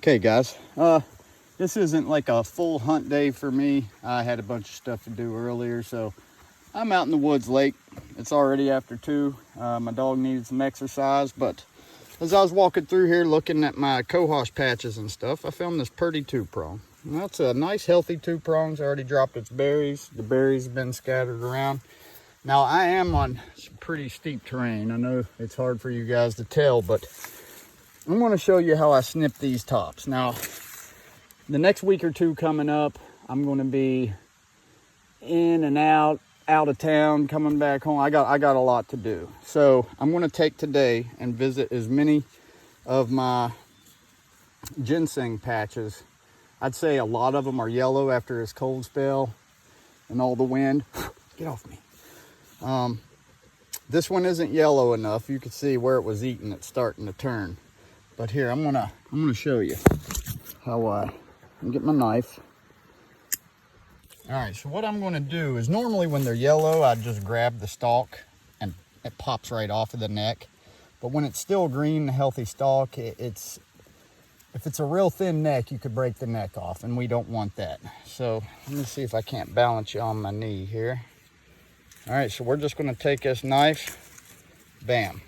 Okay guys, this isn't like a full hunt day for me. I had a bunch of stuff to do earlier, so I'm out in the woods late. It's already after 2. My dog needed some exercise, but as I was walking through here looking at my cohosh patches and stuff, I found this pretty 2-prong. That's a nice healthy 2-prongs. Already dropped its berries. The berries have been scattered around. Now I am on some pretty steep terrain. I know it's hard for you guys to tell, but I'm going to show you how I snip these tops. Now, the next week or 2 coming up, I'm going to be in and out of town, coming back home. I got a lot to do. So I'm going to take today and visit as many of my ginseng patches. I'd say a lot of them are yellow after this cold spell and all the wind. Get off me. This one isn't yellow enough. You can see where it was eaten, it's starting to turn. But here, I'm gonna show you how I get my knife. All right, so what I'm gonna do is normally when they're yellow, I just grab the stalk and it pops right off of the neck. But when it's still green, a healthy stalk, if it's a real thin neck, you could break the neck off, and we don't want that. So let me see if I can't balance you on my knee here. All right, so we're just gonna take this knife, bam.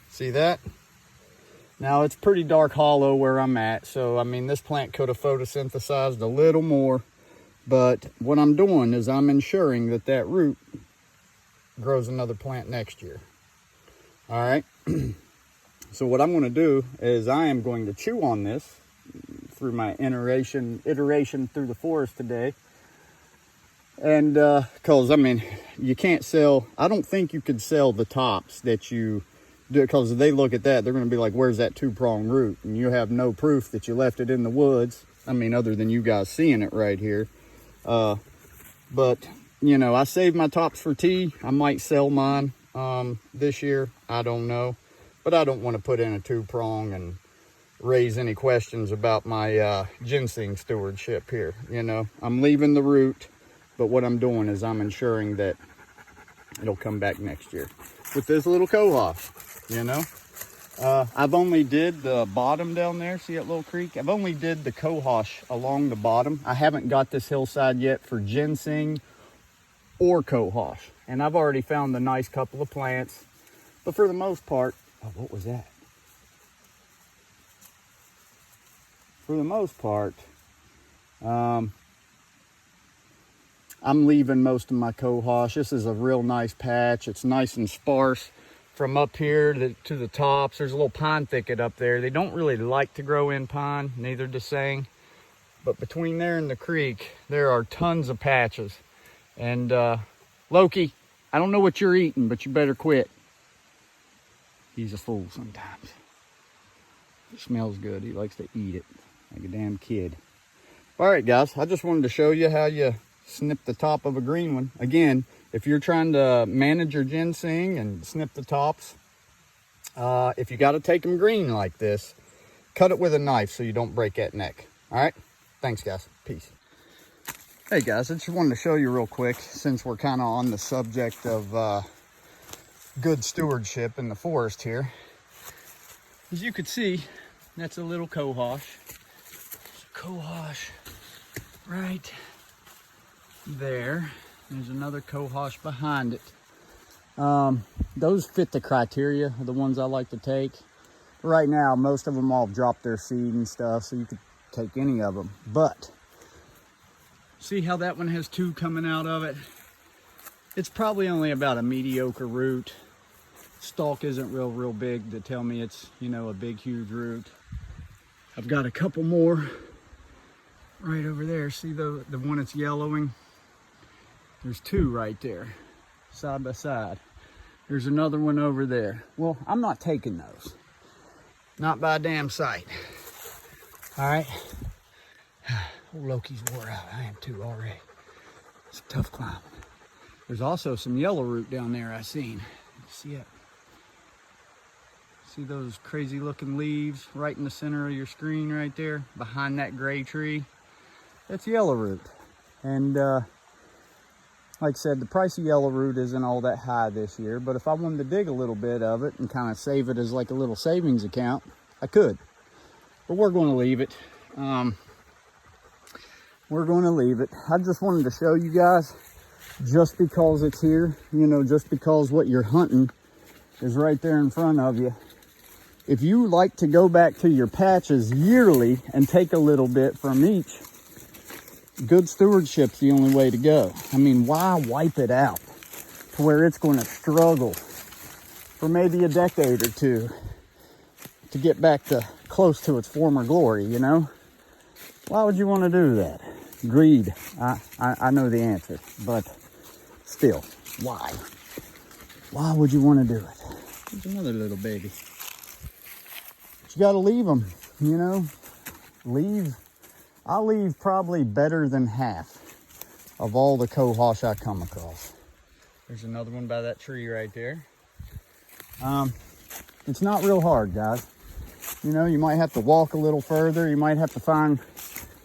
See that? Now it's pretty dark hollow where I'm at, so I mean this plant could have photosynthesized a little more, but what I'm doing is I'm ensuring that that root grows another plant next year. All right, so what I'm going to do is I am going to chew on this through my iteration through the forest today, and because I mean you can't sell. I don't think you could sell the tops that you. Because if they look at that, they're going to be like, where's that 2-prong root? And you have no proof that you left it in the woods. I mean, other than you guys seeing it right here. But, you know, I saved my tops for tea. I might sell mine this year. I don't know. But I don't want to put in a 2-prong and raise any questions about my ginseng stewardship here. You know, I'm leaving the root. But what I'm doing is I'm ensuring that it'll come back next year with this little cohosh. You know, I've only did the bottom down there. See that little creek? I've only did the cohosh along the bottom. I haven't got this hillside yet for ginseng or cohosh. And I've already found a nice couple of plants. But for the most part, oh, what was that? For the most part, I'm leaving most of my cohosh. This is a real nice patch. It's nice and sparse. From up here to the tops, there's a little pine thicket up there. They don't really like to grow in pine, neither does seng. But between there and the creek, there are tons of patches. And Loki, I don't know what you're eating, but you better quit. He's a fool sometimes. It smells good. He likes to eat it like a damn kid. All right, guys, I just wanted to show you how you snip the top of a green one. Again, if you're trying to manage your ginseng and snip the tops, if you got to take them green like this, cut it with a knife so you don't break that neck. All right? Thanks, guys. Peace. Hey, guys, I just wanted to show you real quick, since we're kind of on the subject of good stewardship in the forest here. As you can see, that's a little cohosh. Cohosh right there. There's another cohosh behind it. Those fit the criteria of the ones I like to take. Right now, most of them all dropped their seed and stuff, so you could take any of them. But see how that one has 2 coming out of it? It's probably only about a mediocre root. Stalk isn't real big to tell me it's, you know, a big, huge root. I've got a couple more right over there. See the one that's yellowing? There's 2 right there, side by side. There's another one over there. Well, I'm not taking those. Not by a damn sight. All right. Old Loki's wore out. I am too already. It's a tough climb. There's also some yellow root down there I seen. See it? See those crazy looking leaves right in the center of your screen right there? Behind that gray tree? That's yellow root. And like I said, the price of yellow root isn't all that high this year, but if I wanted to dig a little bit of it and kind of save it as like a little savings account, I could. But we're going to leave it. We're going to leave it. I just wanted to show you guys, just because it's here, you know, just because what you're hunting is right there in front of you. If you like to go back to your patches yearly and take a little bit from each, good stewardship's the only way to go. I mean, why wipe it out to where it's going to struggle for maybe a decade or two to get back to close to its former glory, you know? Why would you want to do that? Greed. I know the answer, but still, why? Why would you want to do it? There's another little baby. But you got to leave them, you know? I'll leave probably better than half of all the cohosh I come across. There's another one by that tree right there. It's not real hard, guys. You know, you might have to walk a little further. You might have to find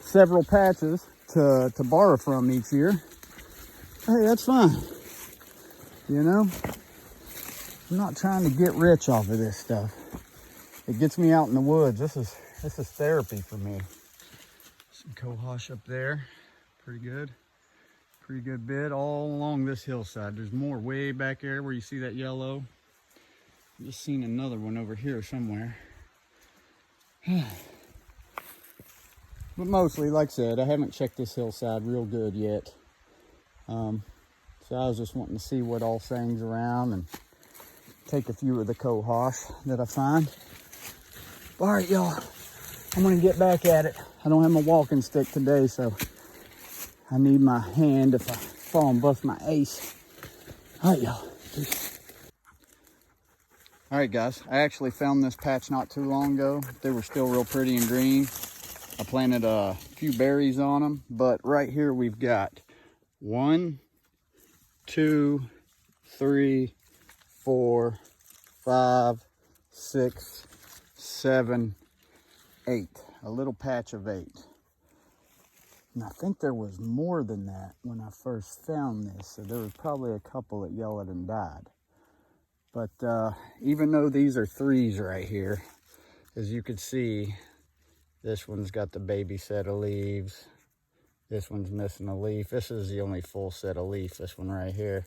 several patches to borrow from each year. Hey, that's fine. You know, I'm not trying to get rich off of this stuff. It gets me out in the woods. This is therapy for me. Some cohosh up there, pretty good bit all along this hillside. There's more way back there where you see that yellow. I'm just seen another one over here somewhere. But mostly, like I said, I haven't checked this hillside real good yet. So I was just wanting to see what all seng's around and take a few of the cohosh that I find. All right, y'all, I'm gonna get back at it. I don't have my walking stick today, so I need my hand if I fall and bust my ace. All right, y'all. All right, guys, I actually found this patch not too long ago. They were still real pretty and green. I planted a few berries on them, but right here we've got 1, 2, 3, 4, 5, 6, 7, 8. A little patch of 8. And I think there was more than that when I first found this, so there was probably a couple that yellowed and died. But even though these are 3s right here, as you can see, this one's got the baby set of leaves. This one's missing a leaf. This is the only full set of leaf, this one right here.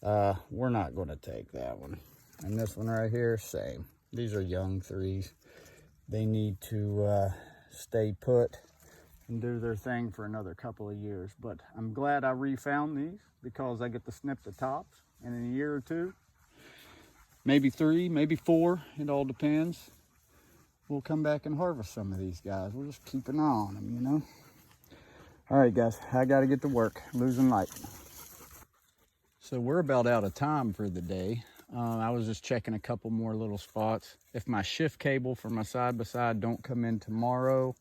We're not going to take that one. And this one right here, same. These are young 3s. They need to stay put and do their thing for another couple of years. But I'm glad I refound these because I get to snip the tops. And in a year or two, maybe 3, maybe 4, it all depends. We'll come back and harvest some of these guys. We'll just keep an eye on them, you know? All right, guys, I got to get to work. Losing light. So we're about out of time for the day. I was just checking a couple more little spots. If my shift cable for my side-by-side don't come in tomorrow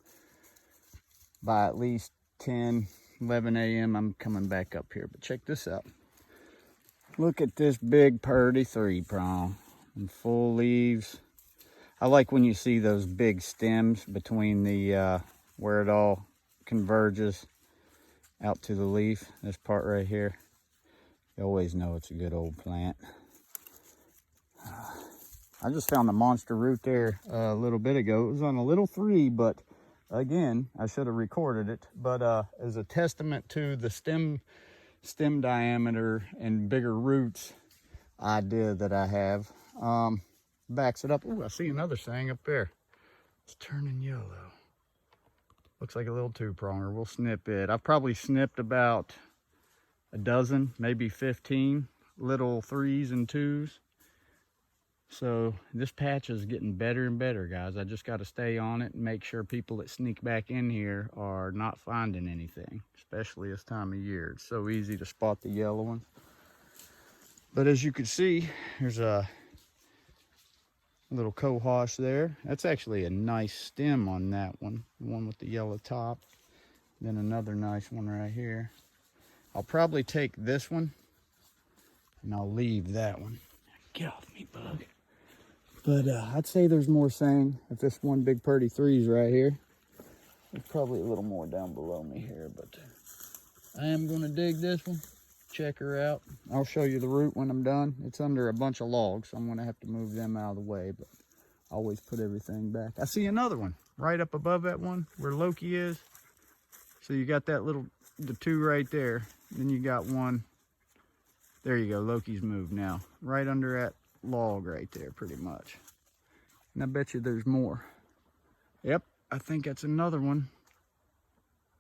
by at least 10, 11 a.m., I'm coming back up here. But check this out. Look at this big purdy 3-prong and full leaves. I like when you see those big stems between the, where it all converges out to the leaf. This part right here. You always know it's a good old plant. I just found a monster root there a little bit ago. It was on a little 3, but again, I should have recorded it. But as a testament to the stem diameter and bigger roots idea that I have, backs it up. Ooh, I see another seng up there. It's turning yellow. Looks like a little 2-pronger. We'll snip it. I've probably snipped about a dozen, maybe 15 little 3s and 2s. So this patch is getting better and better, guys. I just got to stay on it and make sure people that sneak back in here are not finding anything, especially this time of year. It's so easy to spot the yellow ones. But as you can see, there's a little cohosh there. That's actually a nice stem on that one, the one with the yellow top. Then another nice one right here. I'll probably take this one and I'll leave that one. Get off me, bug. But I'd say there's more seng if this one big purdy 3's right here. There's probably a little more down below me here, but I am going to dig this one, check her out. I'll show you the root when I'm done. It's under a bunch of logs, so I'm going to have to move them out of the way, but I always put everything back. I see another one. right up above that one where Loki is. So you got that little, the two right there. Then you got one. There you go, Loki's moved now. Right under that log right there, pretty much. And I bet you there's more. Yep, I think that's another one.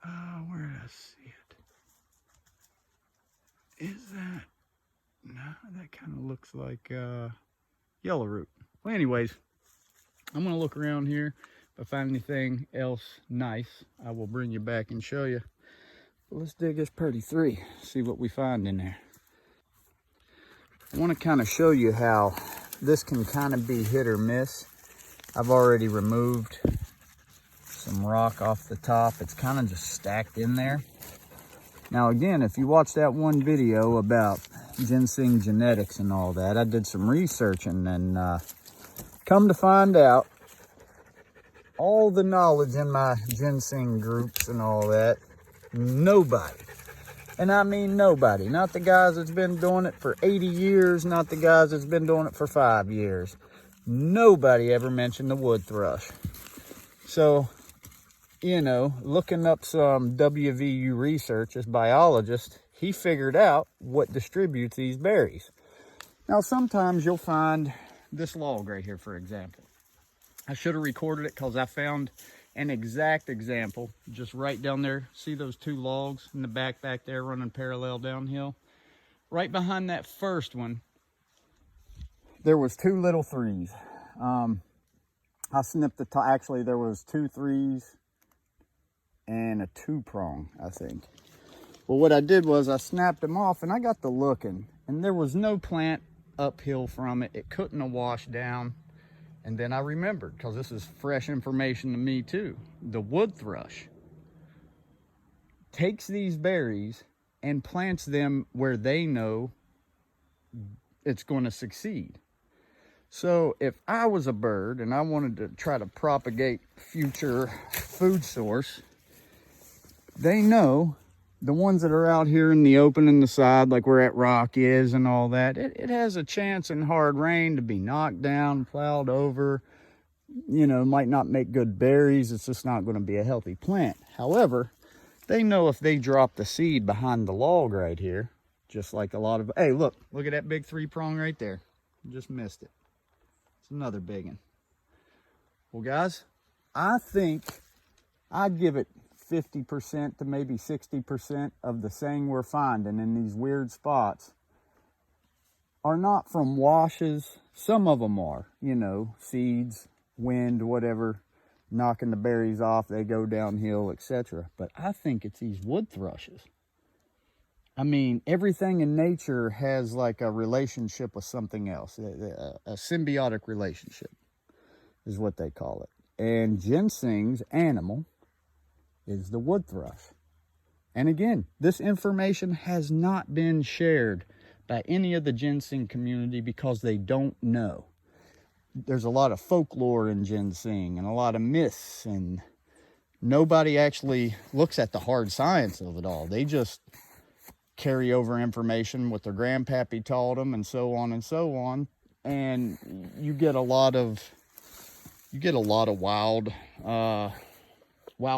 Where did I see it? Is that? No, that kind of looks like yellow root. Well, anyways, I'm gonna look around here. If I find anything else nice, I will bring you back and show you. But let's dig this pretty three, see what we find in there. I want to kind of show you how this can kind of be hit or miss. I've already removed some rock off the top. It's kind of just stacked in there. Now again, if you watch that one video about ginseng genetics and all that, I did some research and come to find out, all the knowledge in my ginseng groups and all that, nobody, and I mean nobody, not the guys that's been doing it for 80 years, not the guys that's been doing it for 5 years, nobody ever mentioned the wood thrush. So, you know, looking up some WVU research as biologist, he figured out what distributes these berries. Now, sometimes you'll find this log right here, for example. I should have recorded it because I found an exact example just right down there. See those two logs in the back there running parallel downhill? Right behind that first one, there was two little threes. I snipped the top. Actually, there was 2 threes and a 2-prong, I think. Well, what I did was I snapped them off and I got to looking, and there was no plant uphill from it. It couldn't have washed down. And then I remembered, because this is fresh information to me too, the wood thrush takes these berries and plants them where they know it's going to succeed. So if I was a bird and I wanted to try to propagate future food source, they know the ones that are out here in the open in the side, like where that rock is and all that, it has a chance in hard rain to be knocked down, plowed over, you know, might not make good berries. It's just not going to be a healthy plant. However, they know if they drop the seed behind the log right here, just like a lot of, hey, look at that big 3-prong right there. Just missed it. It's another big one. Well, guys, I think I'd give it 50% to maybe 60% of the seng we're finding in these weird spots are not from washes. Some of them are, you know, seeds, wind, whatever, knocking the berries off, they go downhill, etc. But I think it's these wood thrushes. I mean, everything in nature has like a relationship with something else, a symbiotic relationship is what they call it. And ginseng's animal is the wood thrush. And again, this information has not been shared by any of the ginseng community because they don't know. There's a lot of folklore in ginseng and a lot of myths, and nobody actually looks at the hard science of it all. They just carry over information what their grandpappy taught them and so on and so on. And you get a lot of wild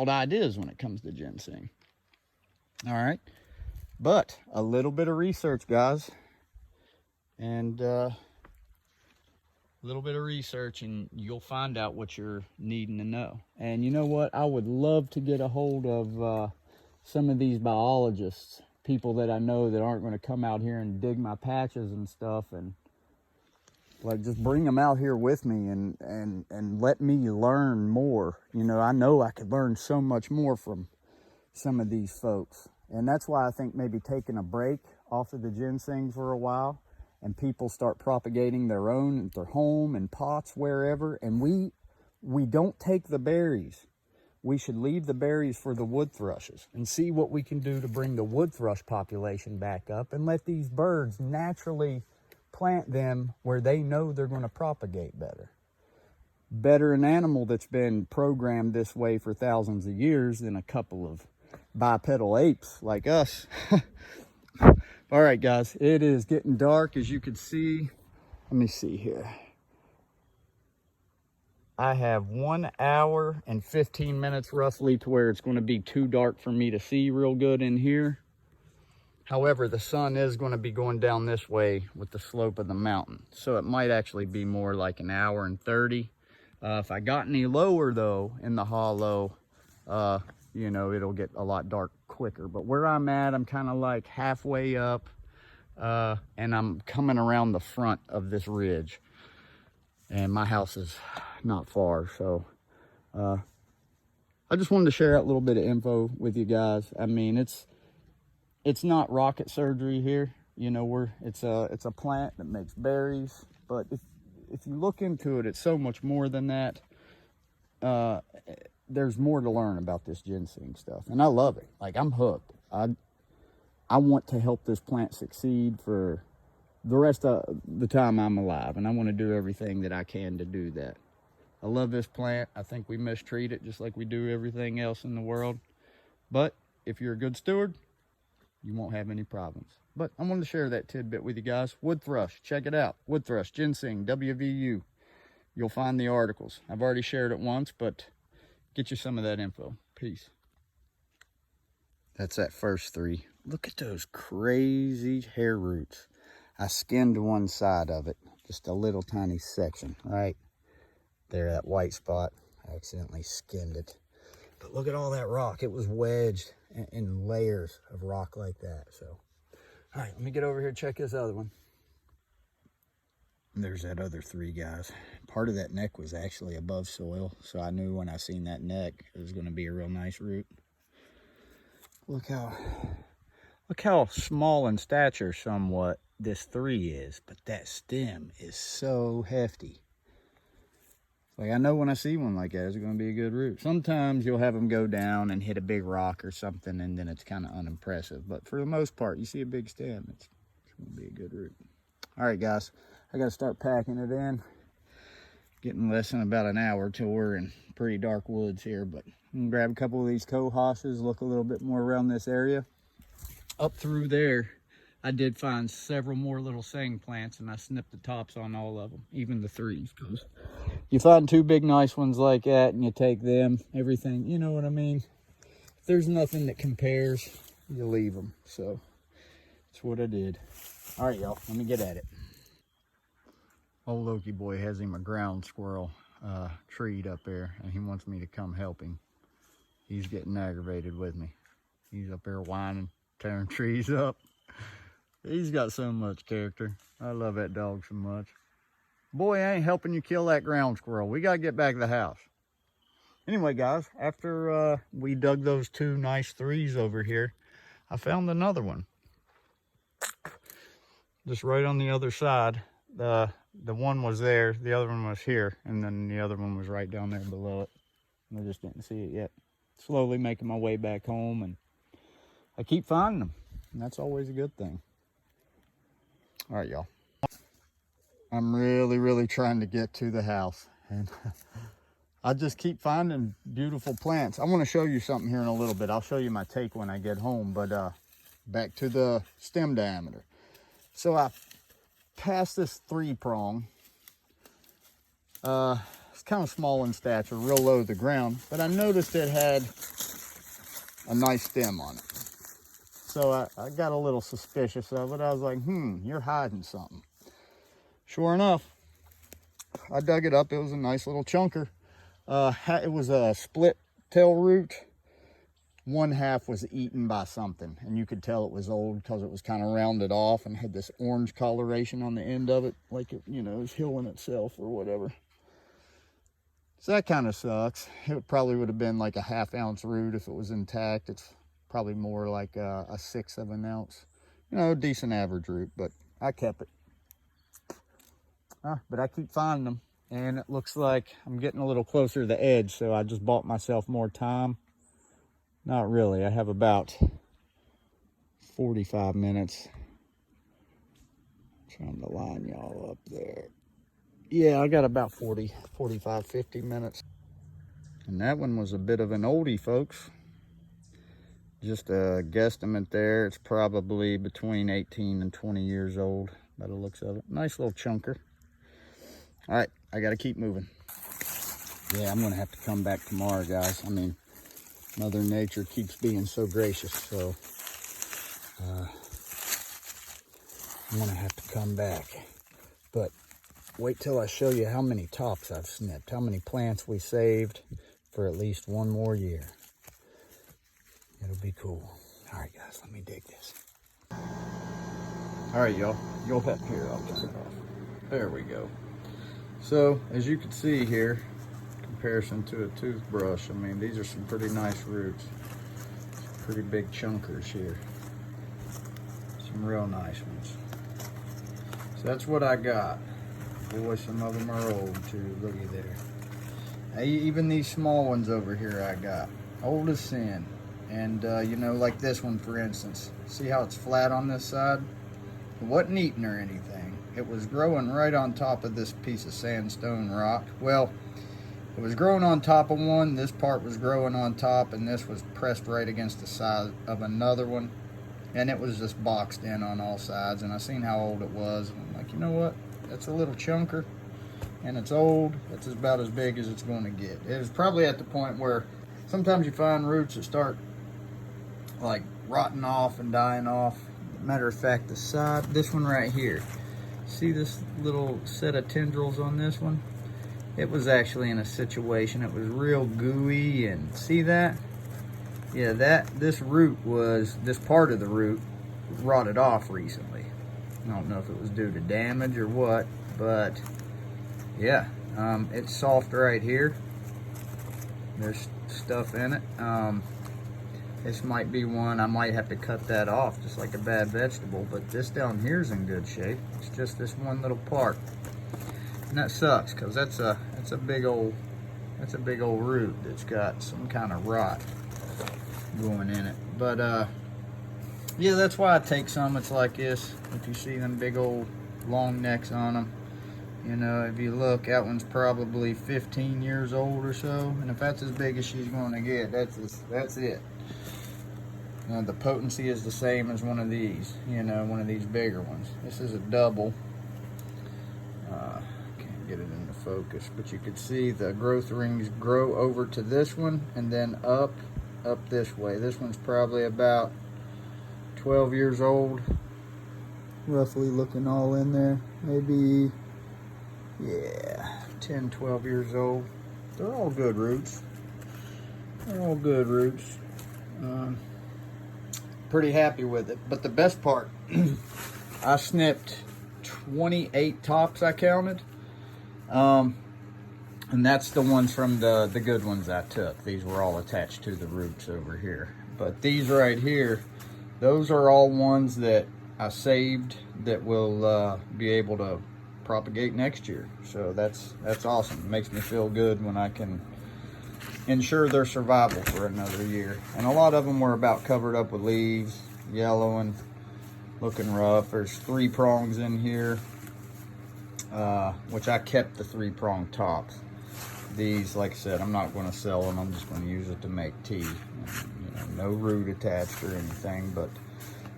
ideas when it comes to ginseng. All right, but a little bit of research, guys, and a little bit of research and you'll find out what you're needing to know. And you know what, I would love to get a hold of some of these biologists, people that I know that aren't going to come out here and dig my patches and stuff, and like just bring them out here with me and let me learn more. You know I could learn so much more from some of these folks. And that's why I think maybe taking a break off of the ginseng for a while and people start propagating their own at their home and pots wherever. And we don't take the berries. We should leave the berries for the wood thrushes and see what we can do to bring the wood thrush population back up and let these birds naturally plant them where they know they're going to propagate better. Better an animal that's been programmed this way for thousands of years than a couple of bipedal apes like us. All right, guys, it is getting dark, as you can see. Let me see here. I have 1 hour and 15 minutes roughly to where it's going to be too dark for me to see real good in here. However, the sun is going to be going down this way with the slope of the mountain. So it might actually be more like 1 hour and 30. If I got any lower though in the hollow, you know, it'll get a lot dark quicker. But where I'm at, I'm kind of like halfway up, and I'm coming around the front of this ridge. And my house is not far, so I just wanted to share a little bit of info with you guys. I mean, it's not rocket surgery here. You know, it's a plant that makes berries, but if you look into it, it's so much more than that. There's more to learn about this ginseng stuff, and I love it. Like, I'm hooked. I want to help this plant succeed for the rest of the time I'm alive, and I want to do everything that I can to do that. I love this plant. I think we mistreat it just like we do everything else in the world. But if you're a good steward, you won't have any problems. But I wanted to share that tidbit with you guys. Wood thrush, check it out. Wood thrush, ginseng, WVU. You'll find the articles. I've already shared it once, but get you some of that info. Peace. That's that first 3. Look at those crazy hair roots. I skinned one side of it, just a little tiny section, right there, that white spot. I accidentally skinned it. But look at all that rock. It was wedged in layers of rock like that. So, all right, let me get over here and check this other one. There's that other 3, guys. Part of that neck was actually above soil, so I knew when I seen that neck, it was going to be a real nice root. Look how small in stature somewhat this 3 is, but that stem is so hefty. Like, I know when I see one like that, it's going to be a good root. Sometimes you'll have them go down and hit a big rock or something, and then it's kind of unimpressive. But for the most part, you see a big stem, it's going to be a good root. All right, guys, I got to start packing it in. Getting less than about an hour till we're in pretty dark woods here, but I'm going to grab a couple of these cohoshes, look a little bit more around this area. Up through there, I did find several more little seng plants, and I snipped the tops on all of them, even the 3s. Because you find 2 big nice ones like that, and you take them, everything, you know what I mean? If there's nothing that compares, you leave them. So that's what I did. All right, y'all, let me get at it. Old Loki boy has him a ground squirrel treed up there, and he wants me to come help him. He's getting aggravated with me. He's up there whining, tearing trees up. He's got so much character. I love that dog so much. Boy, I ain't helping you kill that ground squirrel. We got to get back to the house. Anyway, guys, after we dug those 2 nice 3s over here, I found another one. Just right on the other side. The one was there, the other one was here, and then the other one was right down there below it. I just didn't see it yet. Slowly making my way back home, and I keep finding them, and that's always a good thing. All right, y'all. I'm really trying to get to the house, and I just keep finding beautiful plants. I want to show you something here in a little bit. I'll show you my take when I get home, but back to the stem diameter. So I passed this 3-prong. It's kind of small in stature, real low to the ground, but I noticed it had a nice stem on it. So I got a little suspicious of it. I was like, you're hiding something. Sure enough, I dug it up. It was a nice little chunker. It was a split tail root. 1/2 was eaten by something, and you could tell it was old because it was kind of rounded off and had this orange coloration on the end of it, like it, you know, it was healing itself or whatever. So that kind of sucks. It probably would have been like a 1/2 ounce root if it was intact. It's probably more like a 1/6 of an ounce. You know, decent average root, but I kept it. But I keep finding them, and it looks like I'm getting a little closer to the edge, so I just bought myself more time. Not really. I have about 45 minutes. Trying to line y'all up there. Yeah, I got about 45, 50 minutes. And that one was a bit of an oldie, folks. Just a guesstimate there. It's probably between 18 and 20 years old by the looks of it. Nice little chunker. All right, I got to keep moving. Yeah, I'm gonna have to come back tomorrow, guys. I mean, Mother Nature keeps being so gracious, so I'm gonna have to come back. But wait till I show you how many tops I've snipped, how many plants we saved for at least one more year. It'll be cool. All right, guys, let me dig this. All right, y'all, you'll have here, I'll turn it off. There we go. So, as you can see here, comparison to a toothbrush, I mean, these are some pretty nice roots. Some pretty big chunkers here. Some real nice ones. So that's what I got. Boy, some of them are old too, looky there. Even these small ones over here I got. Old as sin. And you know, like this one for instance. See how it's flat on this side? It wasn't eaten or anything. It was growing right on top of this piece of sandstone rock. Well, it was growing on top of one, this part was growing on top, and this was pressed right against the side of another one. And it was just boxed in on all sides, and I seen how old it was. And I'm like, you know what? That's a little chunker, and it's old. It's about as big as it's going to get. It was probably at the point where sometimes you find roots that start like rotting off and dying off. Matter of fact, the side, this one right here, see this little set of tendrils on this one? It was actually in a situation, it was real gooey, and see that? Yeah, this part of the root rotted off recently. I don't know if it was due to damage or what, but yeah, it's soft right here. There's stuff in it. This might be one, I might have to cut that off just like a bad vegetable, but this down here is in good shape. It's just this one little part. And that sucks, because that's a big old root that's got some kind of rot going in it. But yeah, that's why I take some. It's like this. If you see them big old long necks on them, you know, if you look, that one's probably 15 years old or so, and if that's as big as she's going to get, that's it. The potency is the same as one of these, you know, one of these bigger ones. This is a double. Can't get it into focus, but you can see the growth rings grow over to this one and then up this way. This one's probably about 12 years old, roughly, looking all in there. Maybe, yeah, 10, 12 years old. They're all good roots. They're all good roots. Pretty happy with it. But the best part, I snipped 28 tops, I counted. And that's the ones from the good ones I took. These were all attached to the roots over here. But these right here, those are all ones that I saved that will be able to propagate next year. So that's awesome. It makes me feel good when I can ensure their survival for another year. And a lot of them were about covered up with leaves, yellowing, looking rough. There's 3 prongs in here, which I kept the 3-prong tops. These, like I said, I'm not going to sell them. I'm just going to use it to make tea. You know, no root attached or anything. But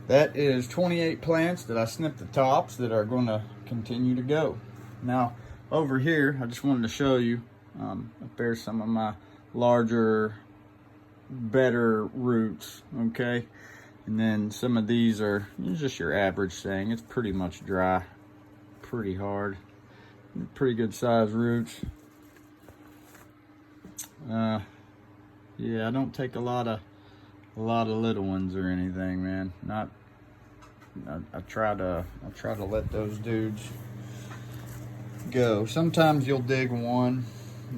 that is 28 plants that I snipped the tops that are going to continue to go. Now, over here, I just wanted to show you, up there's some of my larger, better roots, okay? And then some of these are just your average seng. It's pretty much dry, pretty hard, pretty good size roots. Yeah, I don't take a lot of little ones or anything, man. I try to let those dudes go. Sometimes you'll dig one,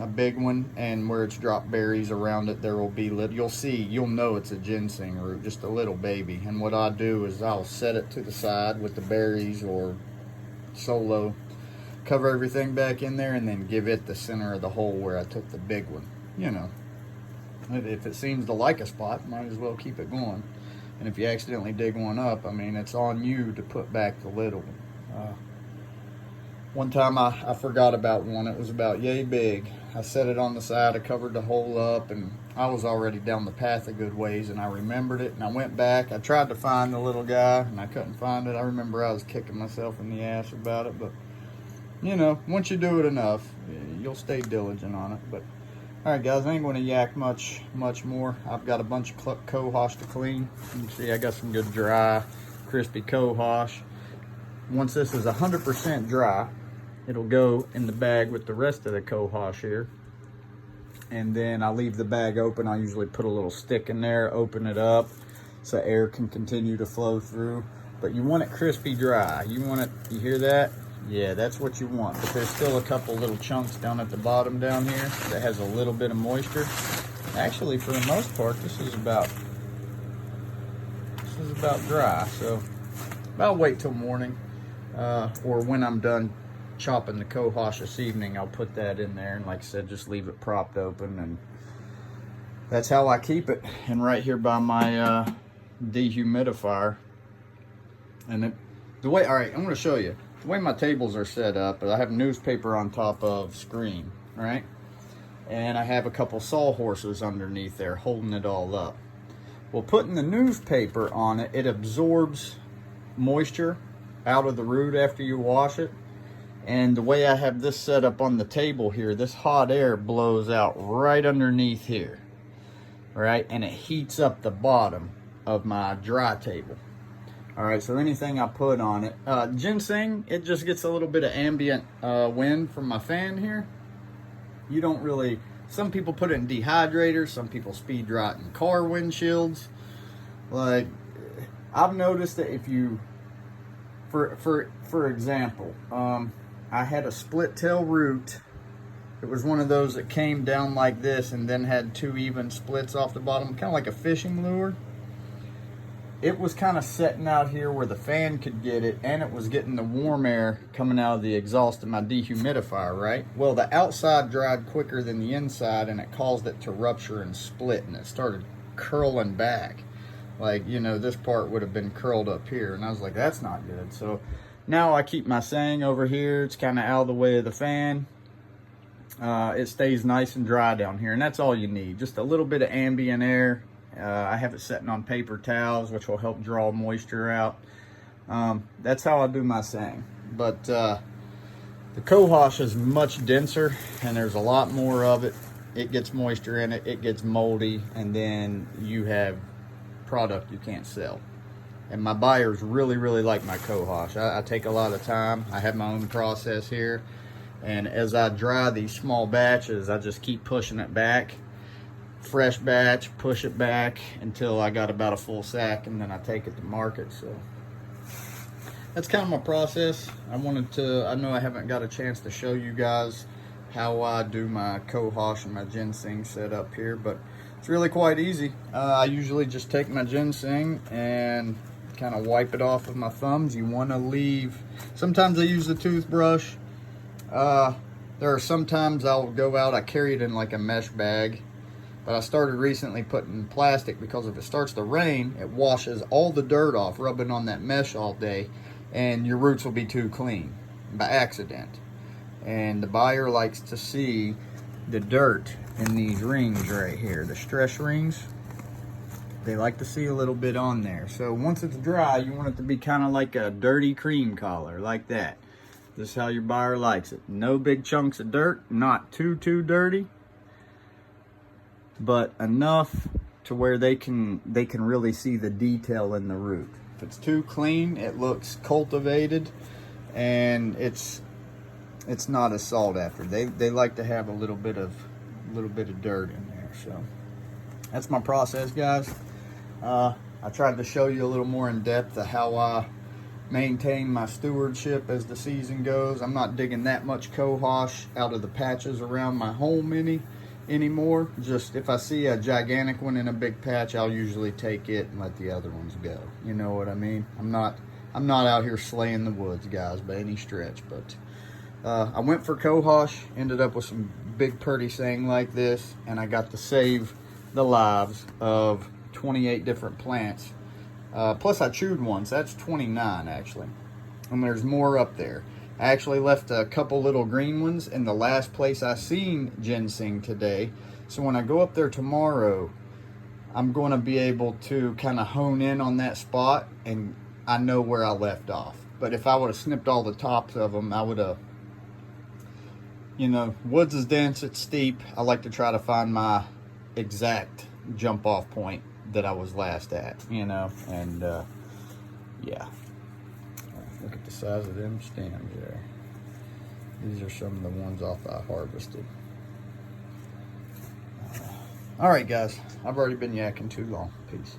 a big one, and where it's dropped berries around it, there will be little, you'll know it's a ginseng root, just a little baby. And what I do is I'll set it to the side with the berries or solo, cover everything back in there, and then give it the center of the hole where I took the big one. You know, if it seems to like a spot, might as well keep it going. And if you accidentally dig one up, I mean, it's on you to put back the little one. One time I forgot about one. It was about yay big. I set it on the side, I covered the hole up, and I was already down the path a good ways, and I remembered it, and I went back. I tried to find the little guy, and I couldn't find it. I remember I was kicking myself in the ass about it, but, you know, once you do it enough, you'll stay diligent on it. But All right, guys, I ain't going to yak much more. I've got a bunch of cohosh to clean. You can see I got some good dry, crispy cohosh. Once this is 100% dry, it'll go in the bag with the rest of the cohosh here. And then I'll leave the bag open. I usually put a little stick in there, open it up so air can continue to flow through. But you want it crispy dry. You want it, you hear that? Yeah, that's what you want. But there's still a couple little chunks down at the bottom down here that has a little bit of moisture. Actually, for the most part, this is about dry. So I'll wait till morning, or when I'm done chopping the cohosh this evening, I'll put that in there, and like I said, just leave it propped open, and that's how I keep it. And right here by my dehumidifier, and the way, all right, I'm going to show you the way my tables are set up. I have newspaper on top of screen, right, and I have a couple sawhorses underneath there holding it all up. Well, putting the newspaper on it, it absorbs moisture out of the root after you wash it. And the way I have this set up on the table here, this hot air blows out right underneath here, right? And it heats up the bottom of my dry table. All right, so anything I put on it, ginseng, it just gets a little bit of ambient wind from my fan here. You don't really, some people put it in dehydrators, some people speed dry it in car windshields. Like, I've noticed that if you, for example, I had a split tail root. It was one of those that came down like this and then had two even splits off the bottom, kind of like a fishing lure. It was kind of setting out here where the fan could get it, and it was getting the warm air coming out of the exhaust of my dehumidifier, right? Well, the outside dried quicker than the inside, and it caused it to rupture and split, and it started curling back. Like, you know, this part would have been curled up here, and I was like, that's not good. So now I keep my seng over here. It's kind of out of the way of the fan. It stays nice and dry down here, and that's all you need. Just a little bit of ambient air. I have it sitting on paper towels, which will help draw moisture out. That's how I do my seng. But the cohosh is much denser, and there's a lot more of it. It gets moisture in it, it gets moldy, and then you have product you can't sell. And my buyers really like my cohosh. I take a lot of time. I have my own process here, and as I dry these small batches, I just keep pushing it back. Fresh batch, push it back until I got about a full sack, and then I take it to market. So that's kind of my process. I know I haven't got a chance to show you guys how I do my cohosh and my ginseng set up here, but it's really quite easy. I usually just take my ginseng and kind of wipe it off with my thumbs. You want to leave, sometimes I use the toothbrush. There are sometimes I'll go out, I carry it in like a mesh bag, but I started recently putting plastic because if it starts to rain, it washes all the dirt off rubbing on that mesh all day, and your roots will be too clean by accident. And the buyer likes to see the dirt in these rings right here, the stress rings. They like to see a little bit on there. So once it's dry, you want it to be kind of like a dirty cream collar, like that. This is how your buyer likes it. No big chunks of dirt, not too dirty, but enough to where they can really see the detail in the root. If it's too clean, it looks cultivated, and it's not as sought after. They like to have a little bit of dirt in there. So that's my process, guys. I tried to show you a little more in depth of how I maintain my stewardship as the season goes. I'm not digging that much cohosh out of the patches around my home anymore. Just if I see a gigantic one in a big patch, I'll usually take it and let the other ones go. You know what I mean? I'm not out here slaying the woods, guys, by any stretch. But I went for cohosh, ended up with some big pretty seng like this, and I got to save the lives of 28 different plants. Plus I chewed one, so that's 29 actually. And there's more up there. I actually left a couple little green ones in the last place I seen ginseng today. So when I go up there tomorrow, I'm going to be able to kind of hone in on that spot, and I know where I left off. But if I would have snipped all the tops of them, I would have You know, woods is dense, it's steep. I like to try to find my exact jump off point that I was last at, you know, and yeah. Look at the size of them stems there. These are some of the ones off I harvested. All right, guys, I've already been yakking too long. Peace.